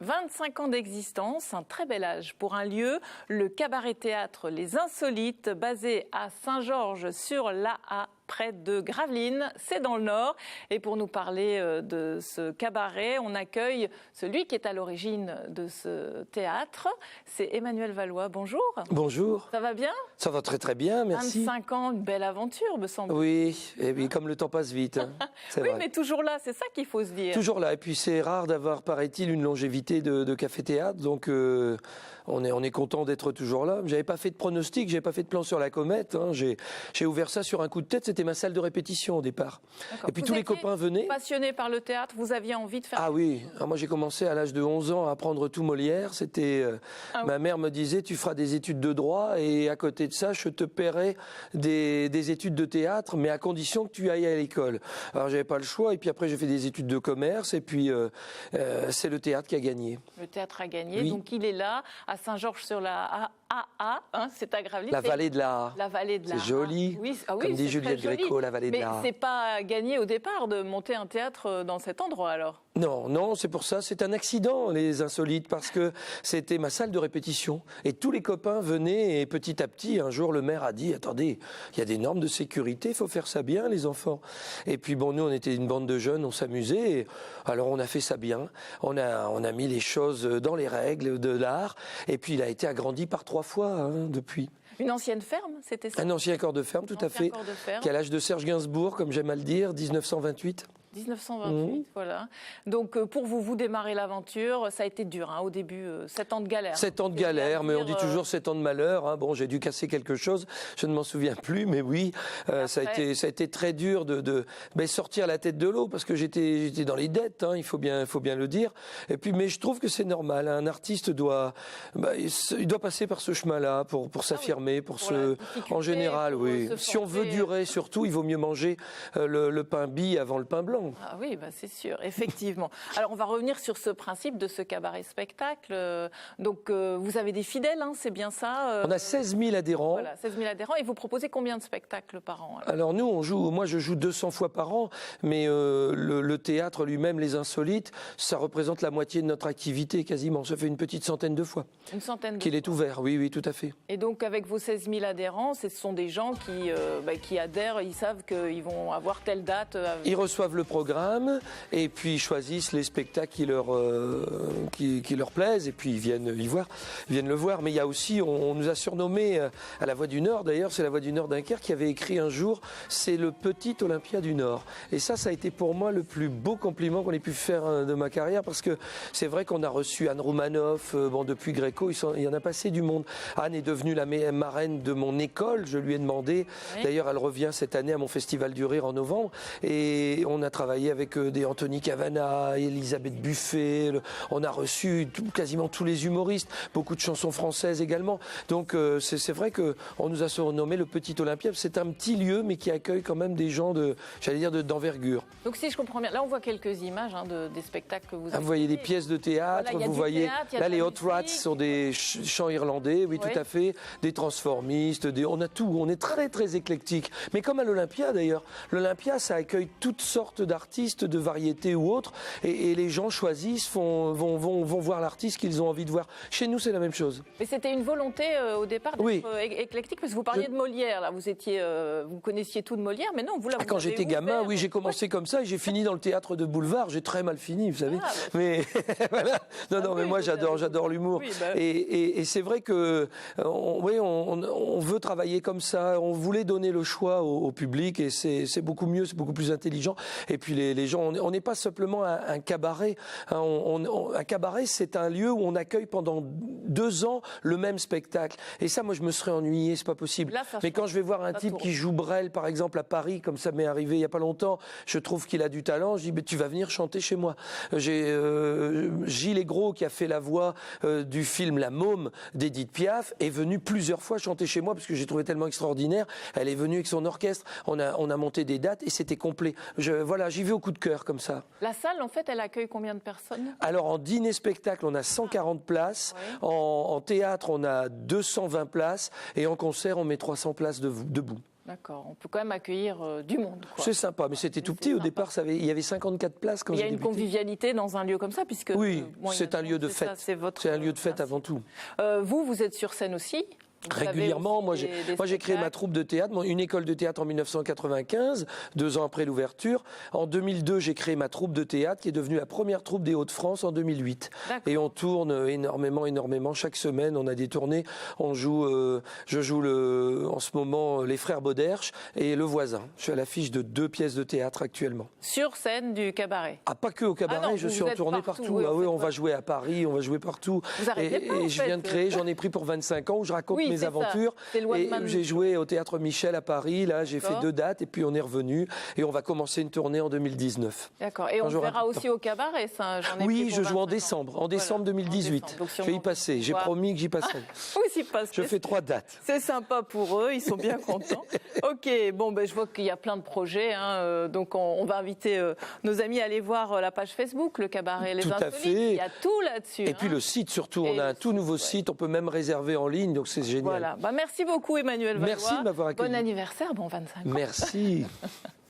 25 ans d'existence, un très bel âge pour un lieu, le cabaret-théâtre Les Insolites, basé à Saint-Georges-sur-l'Aa, près de Gravelines, c'est dans le Nord. Et pour nous parler de ce cabaret, on accueille celui qui est à l'origine de ce théâtre. C'est Emmanuel Valois. Bonjour. Bonjour. Ça va bien? Ça va très très bien, merci. 25 ans, une belle aventure, me semble. Oui, et oui, comme le temps passe vite. Hein. Oui, vrai. mais toujours là, c'est ça qu'il faut se dire. Toujours là, et puis c'est rare d'avoir, paraît-il, une longévité de café-théâtre, donc on est content d'être toujours là. J'avais pas fait de pronostic, j'avais pas fait de plan sur la comète. Hein. J'ai ouvert ça sur un coup de tête, c'était ma salle de répétition au départ. Et puis tous les copains venaient. Passionné par le théâtre, vous aviez envie de faire. Ah oui, alors moi j'ai commencé à l'âge de 11 ans à apprendre tout Molière. C'était ma mère me disait tu feras des études de droit et à côté de ça je te paierai des études de théâtre, mais à condition que tu ailles à l'école. Alors j'avais pas le choix et puis après j'ai fait des études de commerce et puis c'est le théâtre qui a gagné. Le théâtre a gagné, oui. Donc il est là à Saint-Georges-sur-l'Aa, hein, c'est à Gravelines. La vallée de l'Aa. La vallée de l'Aa. C'est joli. Oui, comme dit Juliette Gréco, la vallée de l'Aa. Mais c'est pas gagné au départ de monter un théâtre dans cet endroit alors. Non, c'est pour ça, c'est un accident, Les Insolites, parce que c'était ma salle de répétition. Et tous les copains venaient, et petit à petit, un jour, le maire a dit, attendez, il y a des normes de sécurité, il faut faire ça bien, les enfants. Et puis bon, nous, on était une bande de jeunes, on s'amusait, et alors on a fait ça bien. On a mis les choses dans les règles de l'art, et puis il a été agrandi par 3 fois, hein, depuis. Une ancienne ferme, c'était ça? Un ancien corps de ferme, tout à fait, qui a l'âge de Serge Gainsbourg, comme j'aime à le dire, 1928. 1928, voilà. Donc pour vous démarrez l'aventure, ça a été dur hein, au début, 7 ans de galère. 7 ans de galère, mais on dit toujours 7 ans de malheur. Hein. Bon, j'ai dû casser quelque chose, je ne m'en souviens plus, mais oui, ça a été très dur de sortir la tête de l'eau, parce que j'étais dans les dettes, hein, il faut bien le dire. Et puis, mais je trouve que c'est normal, hein. Un artiste il doit passer par ce chemin-là pour s'affirmer, en général, oui. Si on veut durer, surtout, il vaut mieux manger le pain bis avant le pain blanc. Ah oui, c'est sûr, effectivement. Alors, on va revenir sur ce principe de ce cabaret-spectacle. Donc, vous avez des fidèles, hein, c'est bien ça On a 16 000 adhérents. Voilà, 16 000 adhérents. Et vous proposez combien de spectacles par an alors nous, moi je joue 200 fois par an, mais le théâtre lui-même, Les Insolites, ça représente la moitié de notre activité quasiment. Ça fait une petite centaine de fois. Une centaine de fois. Qu'il est ouvert, oui, tout à fait. Et donc, avec vos 16 000 adhérents, ce sont des gens qui adhèrent, ils savent qu'ils vont avoir telle date. Ils reçoivent le programme et puis ils choisissent les spectacles qui leur plaisent et puis ils viennent le voir. Mais il y a aussi, on nous a surnommé à la Voix du Nord, d'ailleurs c'est la Voix du Nord Dunkerque qui avait écrit un jour, c'est le petit Olympia du Nord. Et ça a été pour moi le plus beau compliment qu'on ait pu faire de ma carrière, parce que c'est vrai qu'on a reçu Anne Roumanoff, depuis Gréco, il y en a passé du monde. Anne est devenue la marraine de mon école, je lui ai demandé, oui. D'ailleurs elle revient cette année à mon Festival du Rire en novembre, et on a travaillé avec des Anthony Cavana, Elisabeth Buffet, on a reçu quasiment tous les humoristes, beaucoup de chansons françaises également. Donc c'est vrai qu'on nous a surnommé le Petit Olympia. C'est un petit lieu mais qui accueille quand même des gens d'envergure. Donc si je comprends bien, là on voit quelques images des spectacles que vous avez. Vous voyez des pièces de théâtre, voilà, vous voyez là les Hot Rats sont des chants irlandais, oui tout à fait, des transformistes, on a tout, on est très très éclectique. Mais comme à l'Olympia d'ailleurs, l'Olympia ça accueille toutes sortes d'artistes de variété ou autres, et les gens choisissent, vont voir l'artiste qu'ils ont envie de voir. Chez nous, c'est la même chose. Mais c'était une volonté au départ d'être éclectique, parce que vous parliez de Molière, là, vous connaissiez tout de Molière, mais non, vous là. Quand j'étais gamin, oui, j'ai commencé comme ça et j'ai fini dans le théâtre de boulevard. J'ai très mal fini, vous savez. Mais voilà. Non, mais moi j'adore l'humour. Oui, et c'est vrai que on veut travailler comme ça. On voulait donner le choix au public et c'est beaucoup mieux, c'est beaucoup plus intelligent. Et puis les gens, on n'est pas simplement un cabaret. Hein, un cabaret, c'est un lieu où on accueille pendant 2 ans le même spectacle. Et ça, moi, je me serais ennuyé, c'est pas possible. Là, mais quand je vais voir un type qui joue Brel, par exemple, à Paris, comme ça m'est arrivé il y a pas longtemps, je trouve qu'il a du talent. Je dis, tu vas venir chanter chez moi. J'ai Gilles Aigros, qui a fait la voix du film La Môme d'Édith Piaf, est venu plusieurs fois chanter chez moi parce que j'ai trouvé tellement extraordinaire. Elle est venue avec son orchestre. On a monté des dates et c'était complet. Voilà, j'y vais au coup de cœur comme ça. La salle, en fait, elle accueille combien de personnes? Alors, en dîner-spectacle, on a 140 places. Oui. En théâtre, on a 220 places. Et en concert, on met 300 places debout. D'accord, on peut quand même accueillir du monde. C'est sympa, mais c'était tout petit au départ. Il y avait 54 places quand j'ai débuté. Il y a une convivialité dans un lieu comme ça, puisque oui, c'est un lieu de fête. C'est un lieu de fête avant tout. Vous êtes sur scène aussi? Régulièrement, moi j'ai créé ma troupe de théâtre, une école de théâtre en 1995, 2 ans après l'ouverture. En 2002, j'ai créé ma troupe de théâtre qui est devenue la première troupe des Hauts-de-France en 2008. Et on tourne énormément. Chaque semaine, on a des tournées. On joue, je joue en ce moment Les Frères Bauderche et Le Voisin. Je suis à l'affiche de 2 pièces de théâtre actuellement. Sur scène du cabaret? Pas que au cabaret, je suis en tournée partout. On va jouer à Paris, on va jouer partout. Vous arrêtez pas, et je viens de créer, j'en ai pris pour 25 ans où je raconte mes aventures. Et j'ai joué au Théâtre Michel à Paris, là j'ai fait 2 dates et puis on est revenu et on va commencer une tournée en 202019. D'accord, et on verra aussi au cabaret ça? Oui, je joue en décembre 2018. Je vais y passer, j'ai promis que j'y passerai. Je fais 3 dates. C'est sympa pour eux, ils sont bien contents. Ok, bon je vois qu'il y a plein de projets, donc on va inviter nos amis à aller voir la page Facebook, le cabaret Les Insolites. Tout à fait. Il y a tout là-dessus. Et puis le site surtout, on a un tout nouveau site, on peut même réserver en ligne, donc c'est génial. Voilà. Merci beaucoup Emmanuel Valois. Merci de m'avoir accueilli. Bon anniversaire, bon 25 ans. Merci.